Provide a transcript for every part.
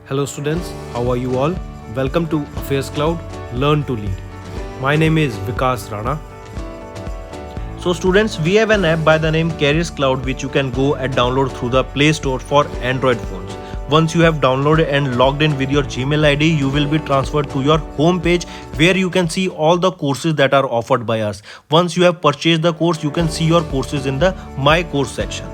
Hello students, how are you all? Welcome to Affairs Cloud, Learn to Lead. My name is Vikas Rana. So students, we have an app by the name Careers Cloud which you can go and download through the Play Store for Android phones. Once you have downloaded and logged in with your Gmail ID, you will be transferred to your home page where you can see all the courses that are offered by us. Once you have purchased the course, you can see your courses in the My Course section.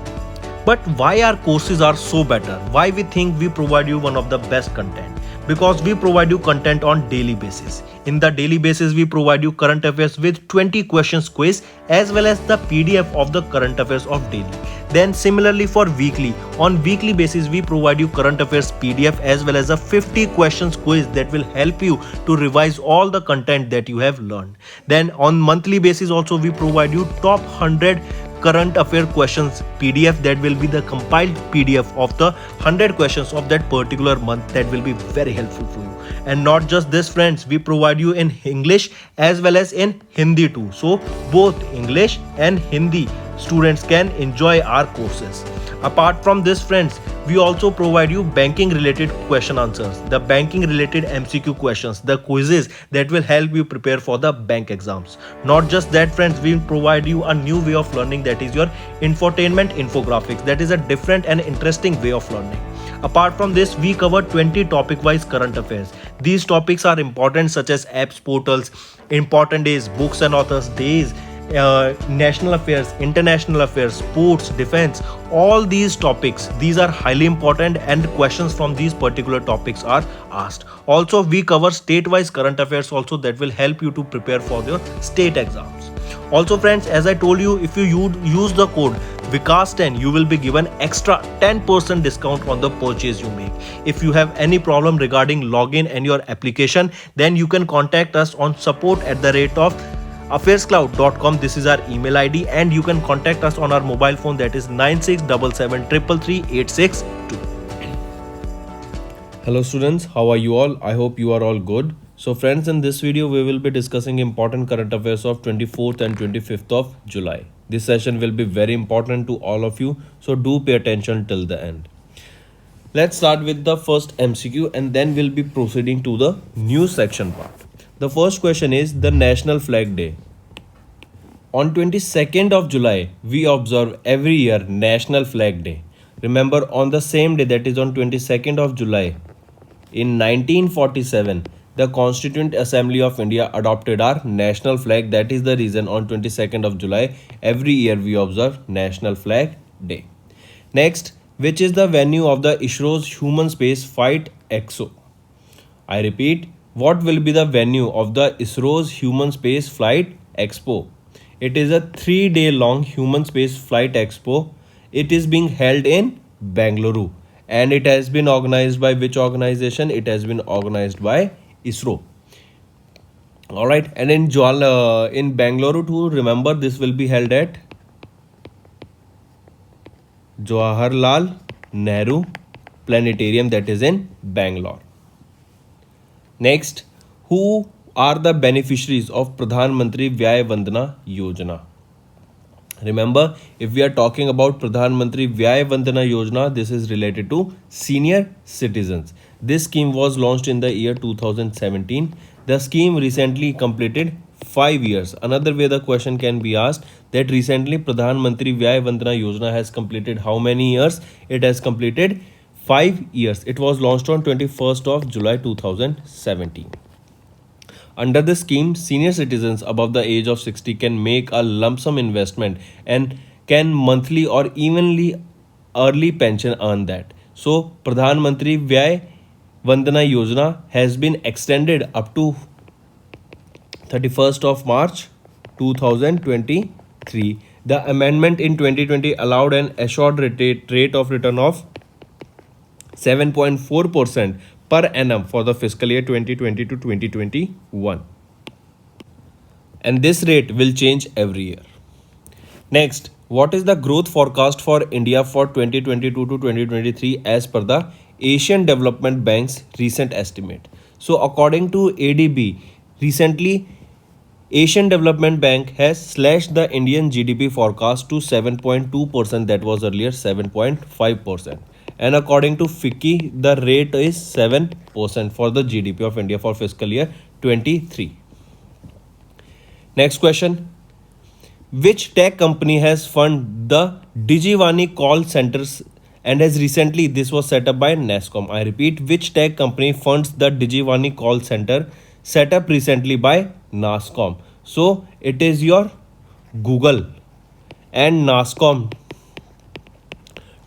But why our courses are so better? Why we think we provide you one of the best content? Because we provide you content on daily basis. In the daily basis, we provide you current affairs with 20 questions quiz as well as the PDF of the current affairs of daily. Then similarly for weekly, on weekly basis we provide you current affairs PDF as well as a 50 questions quiz that will help you to revise all the content that you have learned. Then on monthly basis also we provide you top 100 current affair questions PDF that will be the compiled PDF of the 100 questions of that particular month that will be very helpful for you. And not just this friends, we provide you in English as well as in Hindi too. So both English and Hindi students can enjoy our courses. Apart from this friends, we also provide you banking related question answers, the banking related MCQ questions, the quizzes that will help you prepare for the bank exams. Not just that friends, we provide you a new way of learning, that is your infotainment infographics. That is a different and interesting way of learning. Apart from this, we cover 20 topic wise current affairs. These topics are important such as apps, portals, important days, books and authors days, national affairs, international affairs, sports, defense, all these topics, these are highly important and questions from these particular topics are asked. Also we cover state-wise current affairs also that will help you to prepare for your state exams. Also friends, as I told you, if you use the code Vikas10, you will be given extra 10% discount on the purchase you make. If you have any problem regarding login and your application, then you can contact us on support@affairscloud.com. This is our email ID and you can contact us on our mobile phone, that is 9677333862. Hello students, how are you all? I hope you are all good. So friends, in this video we will be discussing important current affairs of 24th and 25th of July. This session will be very important to all of you, so do pay attention till the end. Let's start with the first MCQ and then we'll be proceeding to the news section part. The first question is the National Flag Day. On 22nd of July, we observe every year National Flag Day. Remember, on the same day, that is on 22nd of July, in 1947, the Constituent Assembly of India adopted our national flag. That is the reason on 22nd of July, every year we observe National Flag Day. Next, which is the venue of the ISRO's Human Space Flight Expo? I repeat, what will be the venue of the ISRO's Human Space Flight Expo? It is a 3-day long Human Space Flight Expo. It is being held in Bengaluru and it has been organized by which organization? It has been organized by ISRO. Alright, and in Bengaluru too, remember this will be held at Jawaharlal Nehru Planetarium, that is in Bangalore. Next, who are the beneficiaries of Pradhan Mantri Vyaya Vandana Yojana? Remember, if we are talking about Pradhan Mantri Vyaya Vandana Yojana, this is related to senior citizens. This scheme was launched in the year 2017. The scheme recently completed 5 years. Another way the question can be asked, that recently Pradhan Mantri Vyaya Vandana Yojana has completed how many years? It has completed 5 years. It was launched on 21st of July 2017. Under the scheme, senior citizens above the age of 60 can make a lump sum investment and can monthly or evenly early pension earn that. So, Pradhan Mantri Vyaya Vandana Yojana has been extended up to 31st of March 2023. The amendment in 2020 allowed an assured rate of return of 7.4% per annum for the fiscal year 2020 to 2021. And this rate will change every year. Next, what is the growth forecast for India for 2022 to 2023 as per the Asian Development Bank's recent estimate? So according to ADB, recently Asian Development Bank has slashed the Indian GDP forecast to 7.2%, that was earlier 7.5%. and according to FICCI, the rate is 7% for the GDP of India for fiscal year 23. Next question. Which tech company has funded the Digivani call centers and has recently this was set up by NASSCOM? I repeat, which tech company funds the Digivani call center set up recently by NASSCOM? So it is your Google and NASSCOM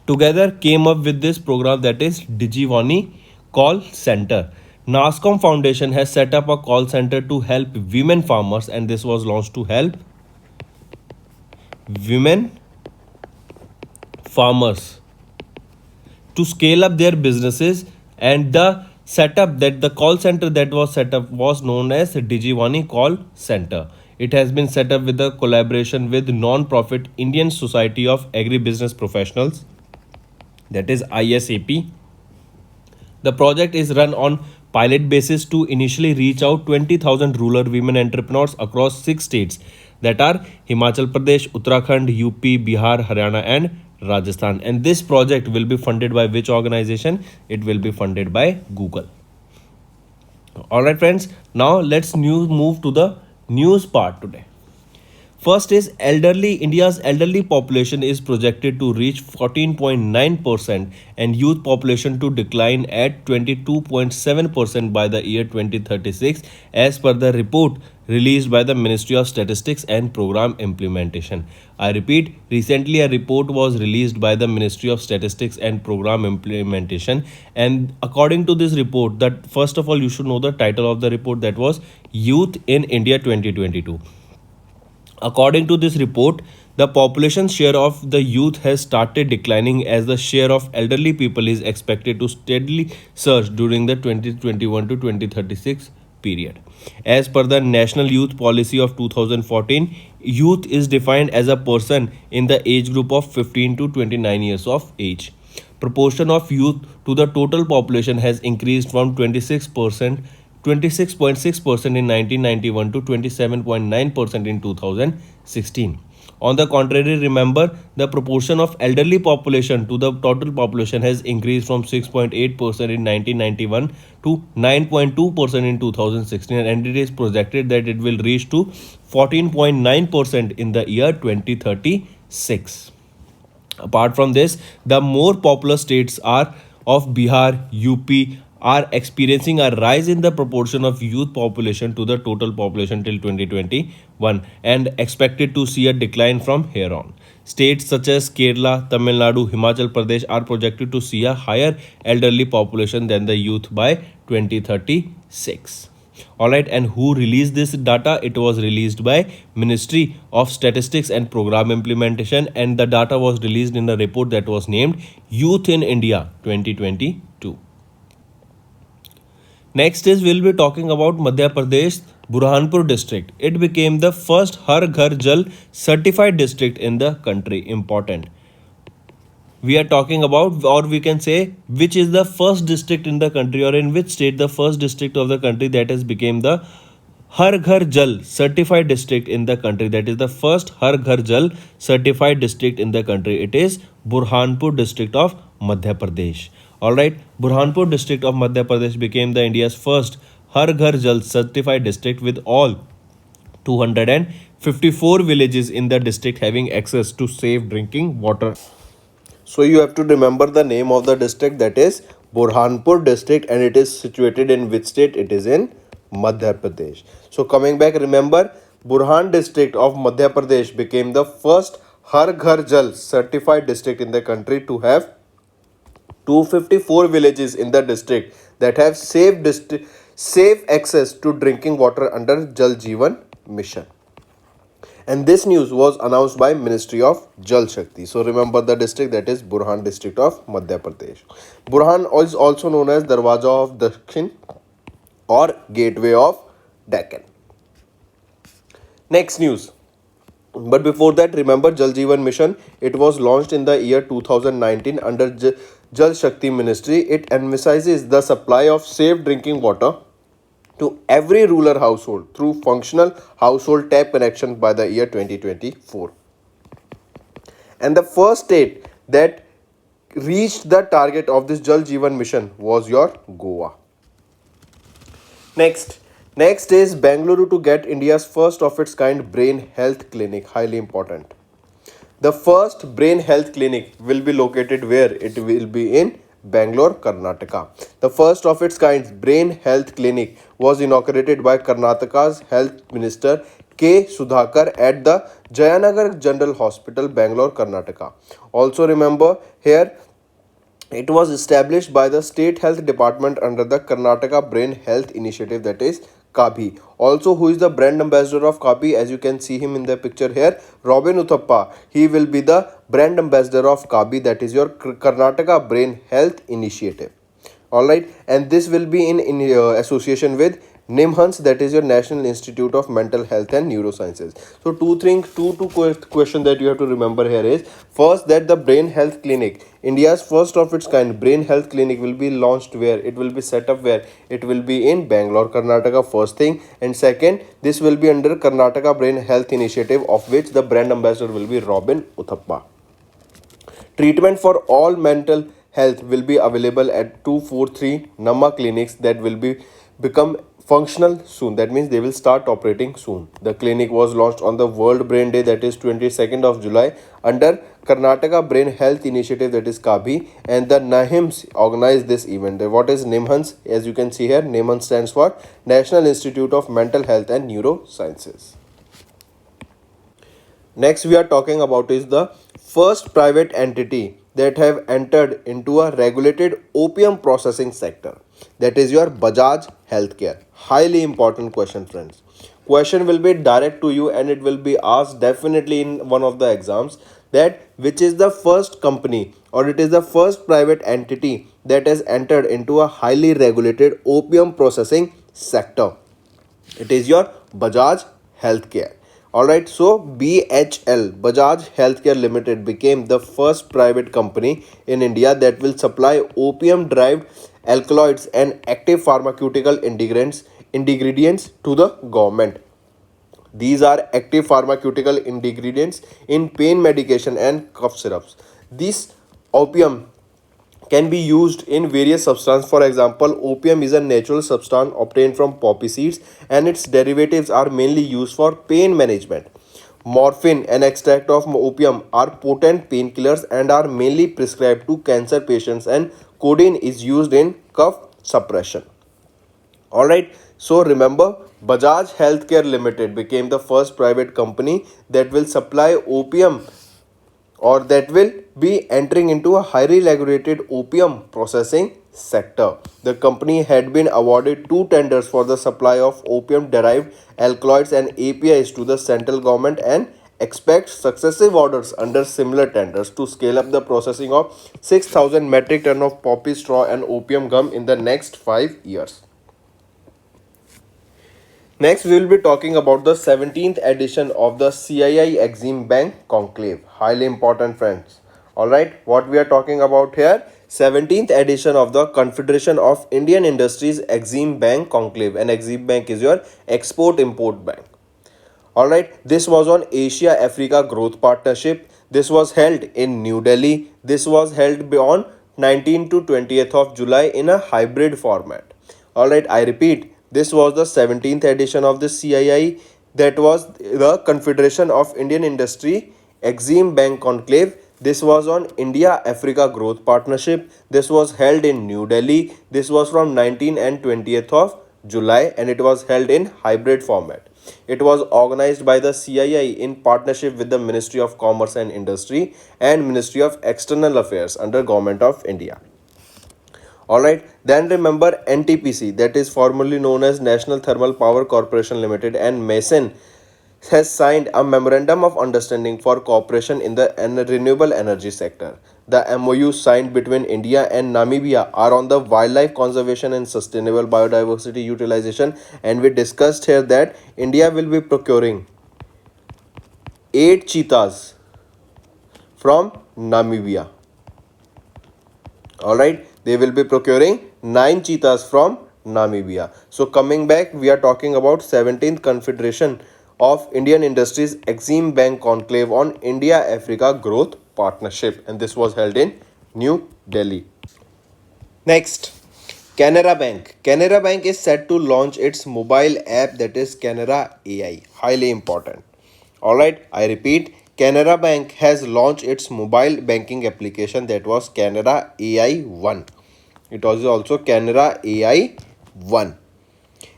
together came up with this program, that is Digivani call center. NASSCOM Foundation has set up a call center to help women farmers, and this was launched to help women farmers to scale up their businesses. And the setup, that the call center that was set up was known as Digivani Call Center. It has been set up with a collaboration with non-profit Indian Society of Agribusiness Professionals, that is ISAP. The project is run on pilot basis to initially reach out 20,000 rural women entrepreneurs across 6 states, that are Himachal Pradesh, Uttarakhand, UP, Bihar, Haryana and Rajasthan. And this project will be funded by which organization? It will be funded by Google. Alright friends, now let's move to the news part today. First is India's elderly population is projected to reach 14.9% and youth population to decline at 22.7% by the year 2036 as per the report released by the Ministry of Statistics and Program Implementation. I repeat, recently a report was released by the Ministry of Statistics and Program Implementation, and according to this report, that first of all you should know the title of the report, that was Youth in India 2022. According to this report, the population share of the youth has started declining as the share of elderly people is expected to steadily surge during the 2021 to 2036 period. As per the National Youth Policy of 2014, youth is defined as a person in the age group of 15 to 29 years of age. Proportion of youth to the total population has increased from 26.6% in 1991 to 27.9% in 2016. On the contrary, remember, the proportion of elderly population to the total population has increased from 6.8% in 1991 to 9.2% in 2016, and it is projected that it will reach to 14.9% in the year 2036. Apart from this, the more populous states are of Bihar, UP, are experiencing a rise in the proportion of youth population to the total population till 2021 and expected to see a decline from here on. States such as Kerala, Tamil Nadu, Himachal Pradesh are projected to see a higher elderly population than the youth by 2036. Alright, and who released this data? It was released by Ministry of Statistics and Program Implementation, and the data was released in a report that was named Youth in India 2022. Next is we'll be talking about Madhya Pradesh Burhanpur district. It became the first Har Ghar Jal certified district in the country. Important. We are talking about, or we can say, which is the first district in the country, or in which state the first district of the country that has became the Har Ghar Jal certified district in the country. That is the first Har Ghar Jal certified district in the country. It is Burhanpur district of Madhya Pradesh. Alright, Burhanpur district of Madhya Pradesh became the India's first Har Ghar Jal certified district, with all 254 villages in the district having access to safe drinking water. So you have to remember the name of the district, that is Burhanpur district, and it is situated in which state? It is in Madhya Pradesh. So coming back, remember, Burhan district of Madhya Pradesh became the first Har Ghar Jal certified district in the country to have 254 villages in the district that have safe access to drinking water under Jal Jeevan Mission. And this news was announced by Ministry of Jal Shakti. So remember the district, that is Burhan district of Madhya Pradesh. Burhan is also known as Darwaza of Dakshin or Gateway of Deccan. Next news. But before that, remember Jal Jeevan Mission. It was launched in the year 2019 under Jal Shakti Ministry. It emphasizes the supply of safe drinking water to every rural household through functional household tap connection by the year 2024. And the first state that reached the target of this Jal Jeevan mission was your Goa. Next is Bangalore to get India's first of its kind brain health clinic. Highly important. The first brain health clinic will be located where? It will be in Bangalore, Karnataka. The first of its kind brain health clinic was inaugurated by Karnataka's Health Minister K. Sudhakar at the Jayanagar General Hospital, Bangalore, Karnataka. Also remember here, it was established by the State Health Department under the Karnataka Brain Health Initiative, that is Kabi. Also, who is the brand ambassador of Kabi? As you can see him in the picture here, Robin Uthappa. He will be the brand ambassador of Kabi, that is your Karnataka Brain Health Initiative. Alright, and this will be in association with NIMHANS, that is your National Institute of Mental Health and Neurosciences. So two question that you have to remember here is, first, that the brain health clinic, India's first of its kind brain health clinic, will be launched where? It will be set up where? It will be in Bangalore, Karnataka, first thing. And second, this will be under Karnataka Brain Health Initiative, of which the brand ambassador will be Robin Uthappa. Treatment for all mental health will be available at 243 Namma clinics that will become functional soon. That means they will start operating soon. The clinic was launched on the World Brain Day, that is 22nd of July, under Karnataka Brain Health Initiative, that is Kabi, and the NIMHANS organized this event. What is NIMHANS? As you can see here, NIMHANS stands for National Institute of Mental Health and Neurosciences. Next we are talking about is the first private entity that have entered into a regulated opium processing sector, that is your Bajaj Healthcare. Highly important question, friends. Question will be direct to you and it will be asked definitely in one of the exams, that which is the first company or it is the first private entity that has entered into a highly regulated opium processing sector. It is your Bajaj Healthcare. Alright, so BHL, Bajaj Healthcare Limited, became the first private company in India that will supply opium derived alkaloids and active pharmaceutical ingredients to the government. These are active pharmaceutical ingredients in pain medication and cough syrups. This opium can be used in various substances. For example, opium is a natural substance obtained from poppy seeds and its derivatives are mainly used for pain management. Morphine and extract of opium are potent painkillers and are mainly prescribed to cancer patients, and codeine is used in cough suppression. Alright, so remember, Bajaj Healthcare Limited became the first private company that will supply opium or that will be entering into a highly regulated opium processing sector. The company had been awarded 2 tenders for the supply of opium derived alkaloids and APIs to the central government and expects successive orders under similar tenders to scale up the processing of 6,000 metric ton of poppy straw and opium gum in the next 5 years. Next, we will be talking about the 17th edition of the CII Exim Bank Conclave. Highly important, friends. Alright, what we are talking about here? 17th edition of the Confederation of Indian Industries Exim Bank Conclave. And Exim Bank is your export-import bank. Alright, this was on Asia-Africa Growth Partnership. This was held in New Delhi. This was held on 19th to 20th of July in a hybrid format. Alright, I repeat, this was the 17th edition of the CII, that was the Confederation of Indian Industry Exim Bank Conclave. This was on India-Africa Growth Partnership. This was held in New Delhi. This was from 19th and 20th of July and it was held in hybrid format. It was organized by the CII in partnership with the Ministry of Commerce and Industry and Ministry of External Affairs under Government of India. Alright, then remember NTPC, that is formerly known as National Thermal Power Corporation Limited, and Mason has signed a memorandum of understanding for cooperation in the renewable energy sector. The MOU signed between India and Namibia are on the wildlife conservation and sustainable biodiversity utilization, and we discussed here that India will be procuring 8 cheetahs from Namibia. Alright, they will be procuring 9 cheetahs from Namibia. So coming back, we are talking about 17th Confederation of Indian Industries Exim Bank Conclave on India-Africa Growth Partnership, and this was held in New Delhi. Next, Canara Bank. Canara Bank is set to launch its mobile app, that is Canara AI. Highly important. Alright, I repeat, Canara Bank has launched its mobile banking application, that was Canara AI 1. It was also Canara AI 1,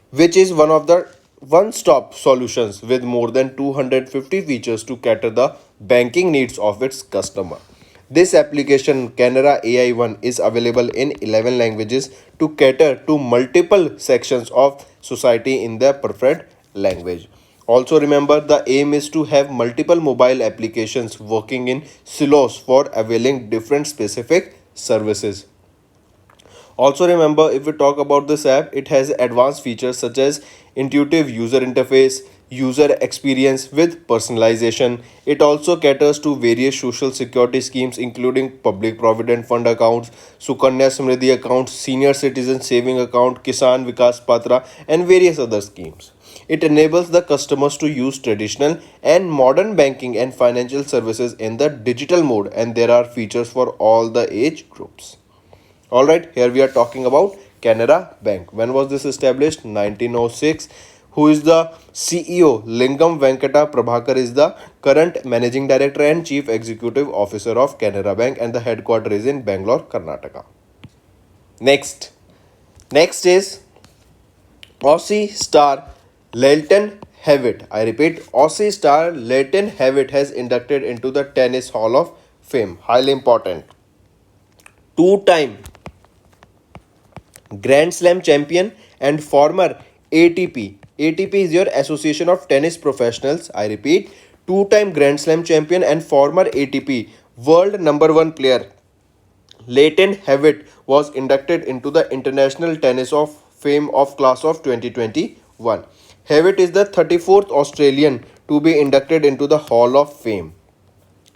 which is one of the one-stop solutions with more than 250 features to cater the banking needs of its customer. This application Canara AI1 is available in 11 languages to cater to multiple sections of society in their preferred language. Also remember, the aim is to have multiple mobile applications working in silos for availing different specific services. Also remember, if we talk about this app, it has advanced features such as intuitive user interface, user experience with personalization. It also caters to various social security schemes including public provident fund accounts, Sukanya Samriddhi accounts, senior citizen saving account, Kisan Vikas Patra and various other schemes. It enables the customers to use traditional and modern banking and financial services in the digital mode, and there are features for all the age groups. Alright, here we are talking about Canara Bank. When was this established? 1906. Who is the CEO? Lingam Venkata Prabhakar is the current Managing Director and Chief Executive Officer of Canara Bank, and the headquarters is in Bangalore, Karnataka. Next. Next is Aussie star Lleyton Hewitt. I repeat, Aussie star Lleyton Hewitt has inducted into the Tennis Hall of Fame. Highly important. Two-time Grand Slam champion and former ATP. ATP is your Association of Tennis Professionals. I repeat, two-time Grand Slam champion and former ATP world number one player Lleyton Hewitt was inducted into the International Tennis of Fame of class of 2021. Hewitt is the 34th Australian to be inducted into the Hall of Fame.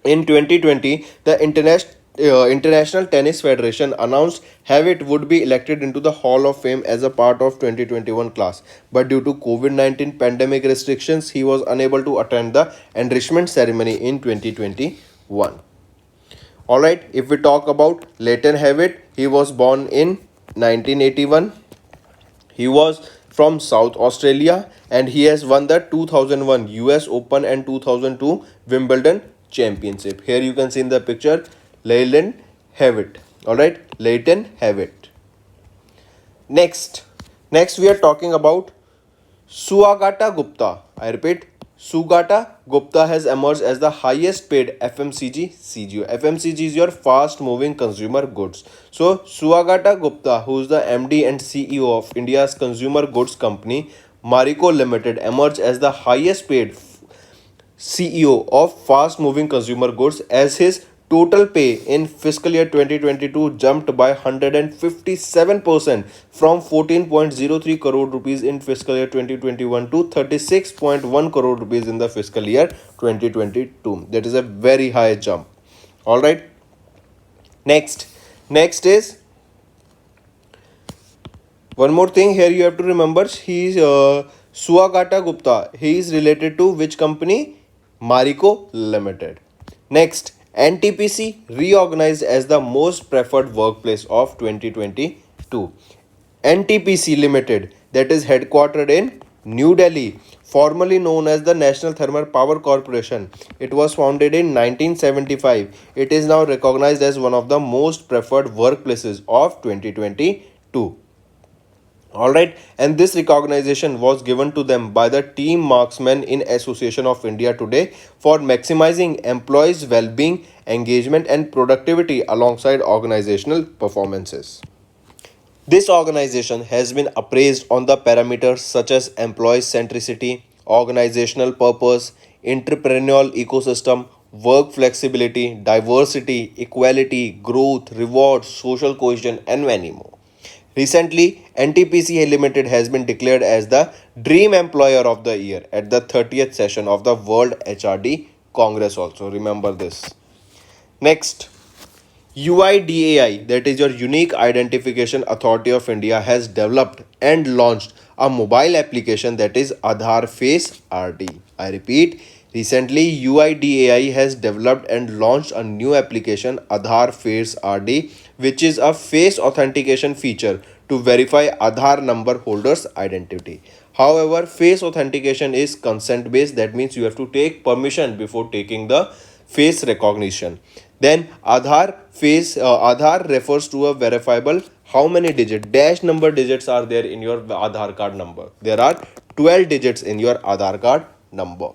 In 2020, the International Tennis Federation announced Hewitt would be elected into the Hall of Fame as a part of 2021 class, but due to COVID-19 pandemic restrictions, he was unable to attend the enrichment ceremony in 2021. Alright, if we talk about Lleyton Hewitt, he was born in 1981. He was from South Australia and he has won the 2001 US Open and 2002 Wimbledon Championship. Here you can see in the picture Lleyton Hewitt. Alright, Lleyton Hewitt. Next we are talking about Suagata Gupta. I repeat, Sugata Gupta has emerged as the highest paid FMCG CGO. FMCG is your fast moving consumer goods. So Suagata Gupta, who is the MD and CEO of India's consumer goods company Marico Limited, emerged as the highest paid CEO of fast moving consumer goods, as his total pay in fiscal year 2022 jumped by 157% from 14.03 crore rupees in fiscal year 2021 to 36.1 crore rupees in the fiscal year 2022. That is a very high jump. All right. Next is one more thing here you have to remember. He is Suagata Gupta. He is related to which company? Marico Limited. Next, NTPC reorganized as the most preferred workplace of 2022. NTPC Limited, that is headquartered in New Delhi, formerly known as the National Thermal Power Corporation. It was founded in 1975. It is now recognized as one of the most preferred workplaces of 2022. Alright, and this recognition was given to them by the Team Marksmen in Association of India today for maximizing employees' well-being, engagement and productivity alongside organizational performances. This organization has been appraised on the parameters such as employee centricity, organizational purpose, entrepreneurial ecosystem, work flexibility, diversity, equality, growth, rewards, social cohesion, and many more. Recently, NTPC Limited has been declared as the Dream Employer of the Year at the 30th session of the World HRD Congress also. Remember this. Next, UIDAI, that is your Unique Identification Authority of India, has developed and launched a mobile application, that is Aadhaar Face RD. I repeat, Recently, UIDAI has developed and launched a new application, Aadhaar Face RD, which is a face authentication feature to verify Aadhaar number holders' identity. However, face authentication is consent based, that means you have to take permission before taking the face recognition. Then Aadhaar refers to a verifiable how many digit dash number digits are there in your Aadhaar card number. There are 12 digits in your Aadhaar card number.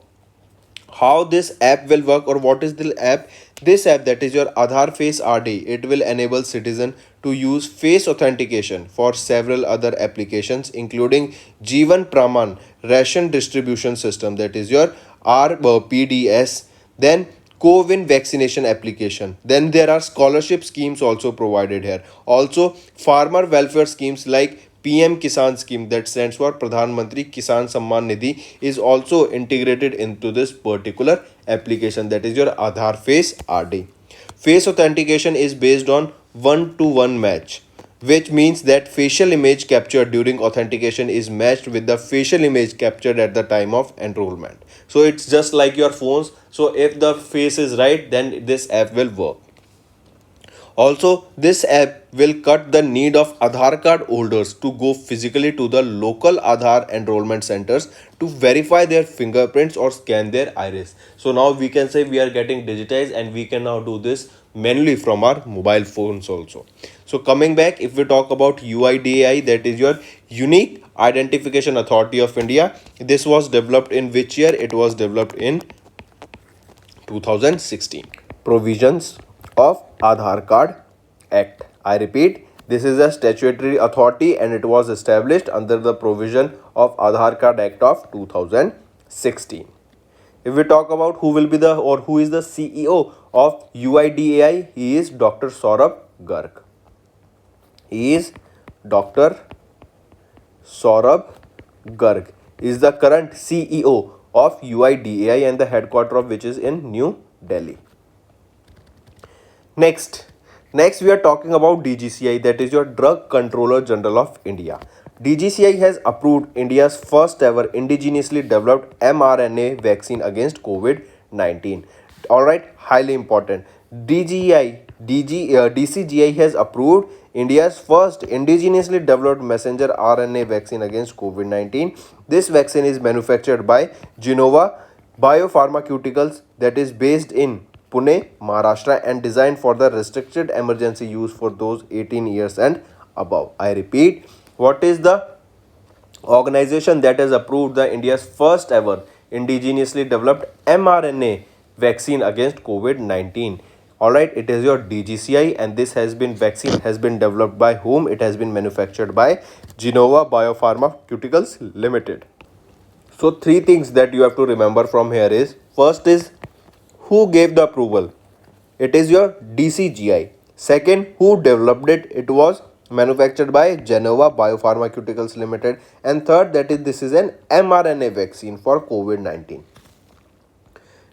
How this app will work, or what is the app? This app, that is your Aadhaar Face RD, it will enable citizen to use face authentication for several other applications including Jeevan Praman ration distribution system, that is your RPDS, then COVID vaccination application. Then there are scholarship schemes also provided here. Also farmer welfare schemes like PM Kisan scheme, that stands for Pradhan Mantri Kisan Samman Nidhi, is also integrated into this particular application, that is your Aadhaar Face RD. Face authentication is based on one-to-one match, which means that facial image captured during authentication is matched with the facial image captured at the time of enrollment. So it's just like your phones. So if the face is right, then this app will work. Also, this app will cut the need of Aadhaar card holders to go physically to the local Aadhaar enrollment centers to verify their fingerprints or scan their iris. So now we can say we are getting digitized and we can now do this manually from our mobile phones also. So coming back, if we talk about UIDAI, that is your Unique Identification Authority of India. This was developed in which year? It was developed in 2016. Provisions of Aadhaar Card Act. I repeat, this is a statutory authority and it was established under the provision of Aadhaar Card Act of 2016. If we talk about who will be the or who is the CEO of UIDAI, he is Dr. Saurabh Garg. He is Dr. Saurabh Garg is the current CEO of UIDAI and the headquarters of which is in New Delhi. Next we are talking about DGCI, that is your Drug Controller General of India. DGCI has approved India's first ever indigenously developed mRNA vaccine against COVID-19. Alright, highly important. DCGI has approved India's first indigenously developed messenger RNA vaccine against COVID-19. This vaccine is manufactured by Genova Biopharmaceuticals, that is based in Pune, Maharashtra, and designed for the restricted emergency use for those 18 years and above. I repeat, what is the organization that has approved the India's first ever indigenously developed mRNA vaccine against COVID-19? Alright, it is your DGCI, and this vaccine has been developed by whom? It has been manufactured by Genova Biopharmaceuticals Limited. So three things that you have to remember from here is, first is who gave the approval? It is your DCGI. Second, who developed it? It was manufactured by Genova Biopharmaceuticals Limited. And third, that is this is an mRNA vaccine for COVID-19.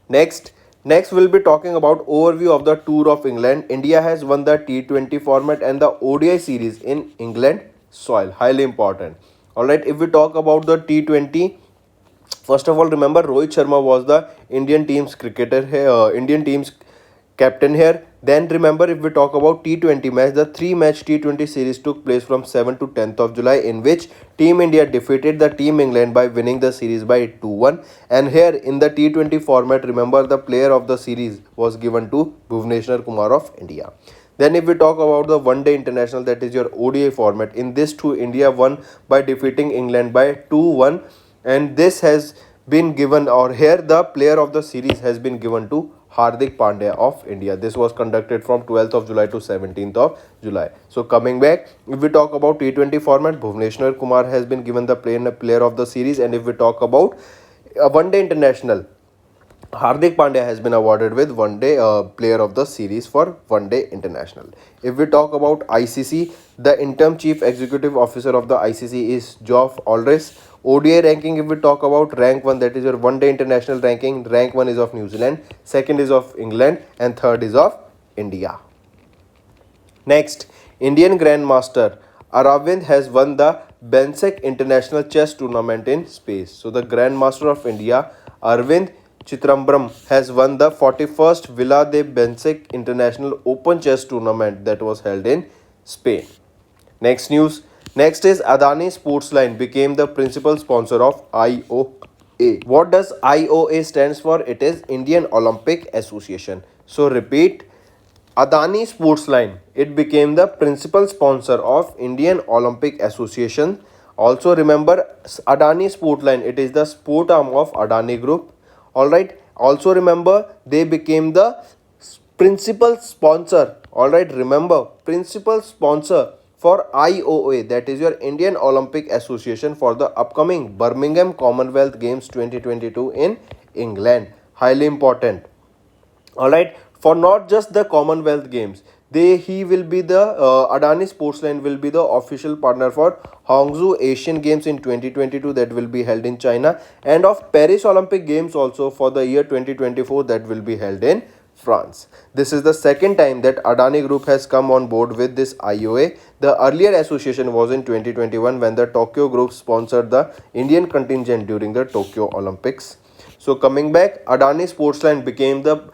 Next we'll be talking about overview of the Tour of England. India has won the T20 format and the ODI series in England soil. Highly important. Alright, if we talk about the T20, first of all, remember Rohit Sharma was the Indian team's cricketer here, Indian team's captain here. Then remember, if we talk about T20 match, the 3-match T20 series took place from 7th to 10th of July, in which Team India defeated the Team England by winning the series by 2-1. And here in the T20 format, remember the player of the series was given to Bhuvneshwar Kumar of India. Then if we talk about the one-day international, that is your ODI format, in this too India won by defeating England by 2-1. And this has been given, or here the player of the series has been given to Hardik Pandya of India. This was conducted from 12th of July to 17th of July. So coming back, if we talk about T20 format, Bhuvneshwar Kumar has been given the player of the series. And if we talk about one-day international, Hardik Pandya has been awarded with one-day player of the series for one-day international. If we talk about ICC, the interim chief executive officer of the ICC is Geoff Aldris. ODI ranking, if we talk about rank 1, that is your one-day international ranking, rank 1 is of New Zealand, second is of England, and third is of India. Next, Indian Grandmaster Aravind has won the Bensek International Chess Tournament in Spain. So the Grandmaster of India, Aravind, Chitrambaram has won the 41st Villa de Bensic International Open Chess Tournament that was held in Spain. Next news. Next is Adani Sportsline became the principal sponsor of IOA. What does IOA stands for? It is Indian Olympic Association. So repeat, Adani Sportsline. It became the principal sponsor of Indian Olympic Association. Also remember Adani Sportline. It is the sport arm of Adani Group. Alright. Also remember they became the principal sponsor. Alright. Remember principal sponsor for IOA, that is your Indian Olympic Association, for the upcoming Birmingham Commonwealth Games 2022 in England. Highly important. Alright, for not just the Commonwealth Games, he will be the Adani Sportsline will be the official partner for Hangzhou Asian Games in 2022 that will be held in China, and of Paris Olympic Games also for the year 2024 that will be held in France. This is the second time that Adani Group has come on board with this IOA. The earlier association was in 2021 when the Tokyo Group sponsored the Indian contingent during the Tokyo Olympics. So coming back, Adani Sportsline became the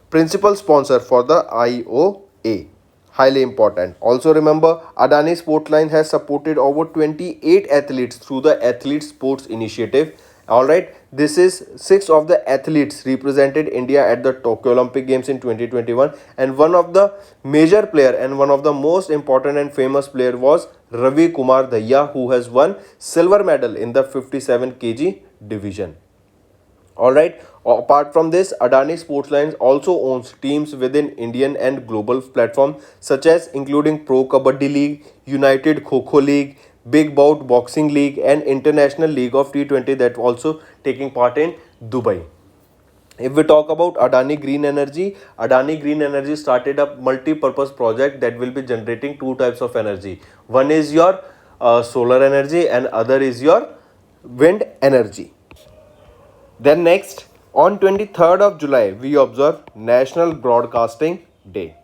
principal sponsor for the IOA. Highly important. Also remember, Adani Sportline has supported over 28 athletes through the Athlete Sports Initiative. Alright, this is 6 of the athletes represented India at the Tokyo Olympic Games in 2021, and one of the major player and one of the most important and famous player was Ravi Kumar Daya, who has won silver medal in the 57 kg division. Alright, apart from this, Adani Sportslines also owns teams within Indian and global platforms such as including Pro Kabaddi League, United Kho-Kho League, Big Bout Boxing League and International League of T20 that also taking part in Dubai. If we talk about Adani Green Energy started a multi-purpose project that will be generating two types of energy. One is your solar energy and other is your wind energy. Then next, on 23rd of July, we observe National Broadcasting Day.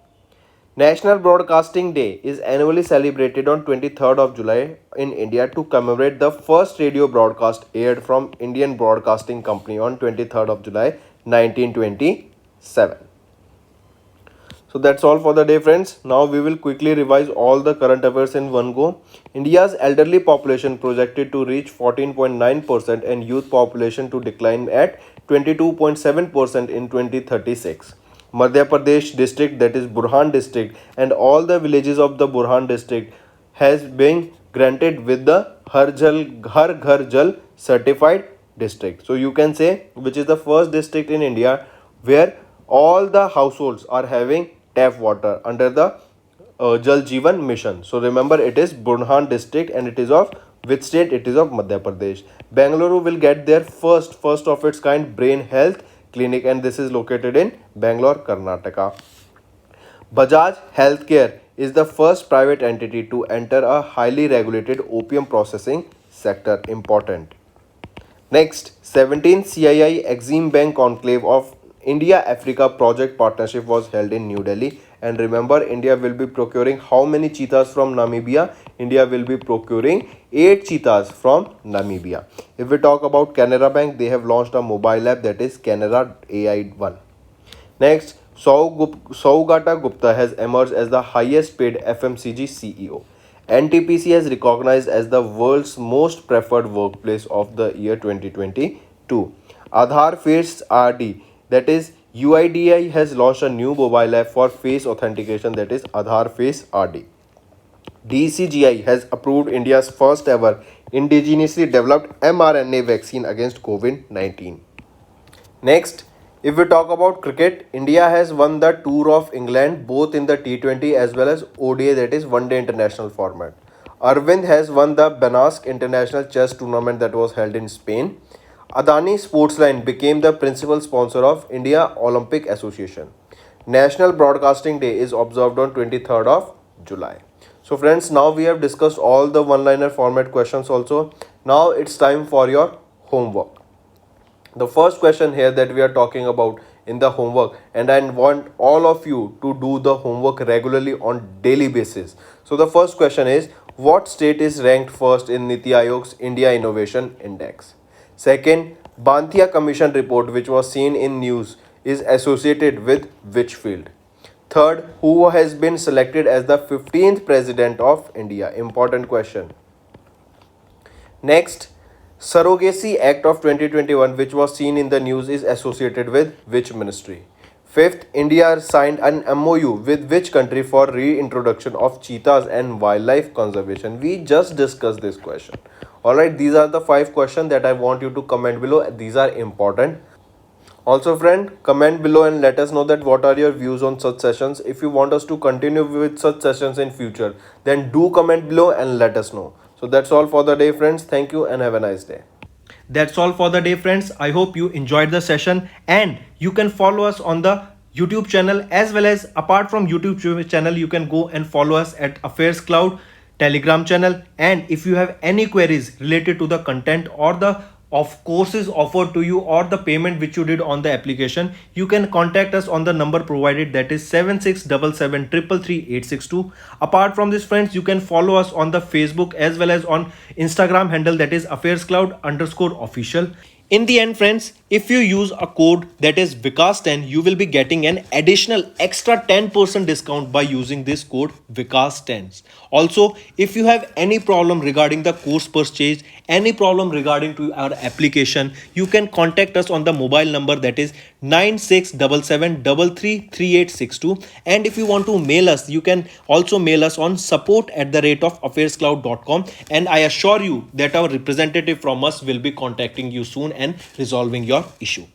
National Broadcasting Day is annually celebrated on 23rd of July in India to commemorate the first radio broadcast aired from Indian Broadcasting Company on 23rd of July 1927. So that's all for the day, friends. Now we will quickly revise all the current affairs in one go. India's elderly population projected to reach 14.9% and youth population to decline at 22.7% in 2036. Madhya Pradesh district, that is Burhan district, and all the villages of the Burhan district has been granted with the Har Ghar Jal certified district. So you can say which is the first district in India where all the households are having tap water under the Jal Jeevan mission. So remember, it is Burhan district and it is of which state? It is of Madhya Pradesh. Bangalore will get their first of its kind brain health clinic, and this is located in Bangalore, Karnataka. Bajaj Healthcare is the first private entity to enter a highly regulated opium processing sector. Important. Next, 17th CII Exim Bank Conclave of India-Africa Project Partnership was held in New Delhi. And remember, India will be procuring how many cheetahs from Namibia? India will be procuring 8 cheetahs from Namibia. If we talk about Canara Bank, they have launched a mobile app that is Canara AI1. Next, Saugata Gupta has emerged as the highest paid FMCG CEO. NTPC has recognized as the world's most preferred workplace of the year 2022. Aadhaar Face RD, that is UIDAI, has launched a new mobile app for face authentication, that is Aadhaar Face RD. DCGI has approved India's first ever indigenously developed mRNA vaccine against COVID-19. Next, if we talk about cricket, India has won the Tour of England both in the T20 as well as ODI, that is One Day International format. Arvind has won the Banask International Chess Tournament that was held in Spain. Adani Sportsline became the principal sponsor of India Olympic Association. National Broadcasting Day is observed on 23rd of July. So friends, now we have discussed all the one-liner format questions also. Now it's time for your homework. The first question here that we are talking about in the homework, and I want all of you to do the homework regularly on daily basis. So the first question is, what state is ranked first in Niti Aayog's India Innovation Index? Second, Banthia Commission report, which was seen in news, is associated with which field? Third, who has been selected as the 15th President of India? Important question. Next, Surrogacy Act of 2021, which was seen in the news, is associated with which ministry? Fifth, India signed an MOU with which country for reintroduction of cheetahs and wildlife conservation? We just discussed this question. Alright, these are the 5 questions that I want you to comment below. These are important. Also friend, comment below and let us know that what are your views on such sessions. If you want us to continue with such sessions in future, then do comment below and let us know. So that's all for the day friends. Thank you and have a nice day. That's all for the day, friends. I hope you enjoyed the session, and you can follow us on the YouTube channel, as well as apart from YouTube channel, you can go and follow us at Affairs Cloud Telegram channel. And if you have any queries related to the content or the of courses offered to you or the payment which you did on the application, you can contact us on the number provided, that is 7677333862. Apart from this friends, you can follow us on the Facebook as well as on Instagram handle, that is affairscloud_official. In the end friends, if you use a code that is Vikas10, you will be getting an additional extra 10% discount by using this code Vikas10. Also, if you have any problem regarding the course purchase, any problem regarding to our application, you can contact us on the mobile number, that is 9677333862. And if you want to mail us, you can also mail us on support@affairscloud.com, and I assure you that our representative from us will be contacting you soon and resolving your issue.